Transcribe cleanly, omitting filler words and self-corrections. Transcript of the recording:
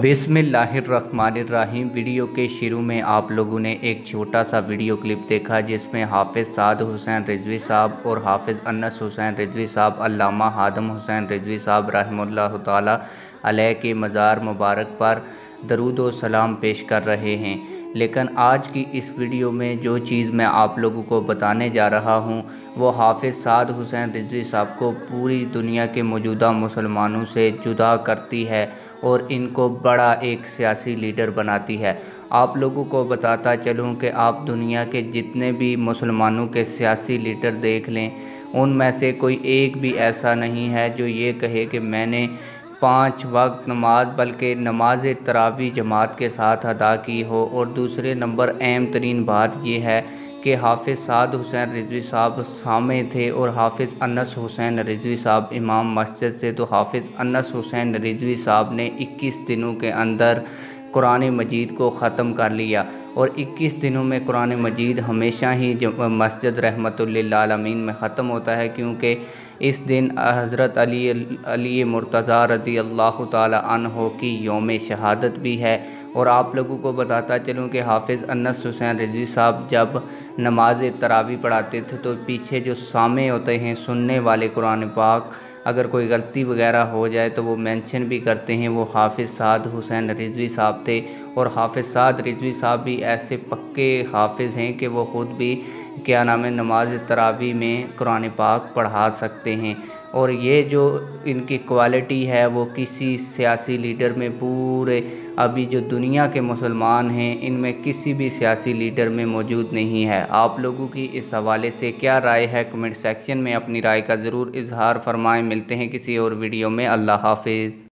बिस्मिल्लाहिर्रहमानिर्रहीम। वीडियो के शुरू में आप लोगों ने एक छोटा सा वीडियो क्लिप देखा जिसमें हाफिज़ साद हुसैन रिजवी साहब और हाफिज़ अनस हुसैन रिजवी साहब अल्लामा हादम हुसैन रिजवी साहब रहमतुल्लाह ताला अलैह के मज़ार मुबारक पर दरूद व सलाम पेश कर रहे हैं। लेकिन आज की इस वीडियो में जो चीज़ मैं आप लोगों को बताने जा रहा हूँ वो हाफिज़ साद हुसैन रिजवी साहब को पूरी दुनिया के मौजूदा मुसलमानों से जुदा करती है और इनको बड़ा एक सियासी लीडर बनाती है। आप लोगों को बताता चलूँ कि आप दुनिया के जितने भी मुसलमानों के सियासी लीडर देख लें, उनमें से कोई एक भी ऐसा नहीं है जो ये कहे कि मैंने 5 वक्त नमाज बल्कि नमाज तरावी जमात के साथ अदा की हो। और दूसरे नंबर अहम तरीन बात यह है कि हाफिज़ साद हुसैन रिजवी साहब सामे थे और हाफिज़ अनस हुसैन रिजवी साहब इमाम मस्जिद थे। तो हाफिज़ अनस हुसैन रिजवी साहब ने 21 दिनों के अंदर कुरान मजीद को ख़त्म कर लिया और 21 दिनों में कुरान मजीद हमेशा ही मस्जिद रहमतुल लिल आलमीन में ख़त्म होता है, क्योंकि इस दिन हज़रत अली मुर्तज़ा रज़ी अल्लाह ताला अन्हो की यौम शहादत भी है। और आप लोगों को बताता चलूँ कि हाफिज़ अनस हुसैन रिजवी साहब जब नमाज तरावी पढ़ाते थे तो पीछे जो सामे होते हैं सुनने वाले कुरान पाक, अगर कोई गलती वगैरह हो जाए तो वो मेंशन भी करते हैं वो हाफिज़ साद हुसैन रिजवी साहब थे। और हाफिज़ साद रिजवी साहब भी ऐसे पक्के हाफिज़ हैं कि वो ख़ुद भी नमाज तरावी में कुरान पाक पढ़ा सकते हैं। और ये जो इनकी क्वालिटी है वो किसी सियासी लीडर में पूरे अभी जो दुनिया के मुसलमान हैं इनमें किसी भी सियासी लीडर में मौजूद नहीं है। आप लोगों की इस हवाले से क्या राय है? कमेंट सेक्शन में अपनी राय का ज़रूर इजहार फरमाएं। मिलते हैं किसी और वीडियो में। अल्लाह हाफिज़।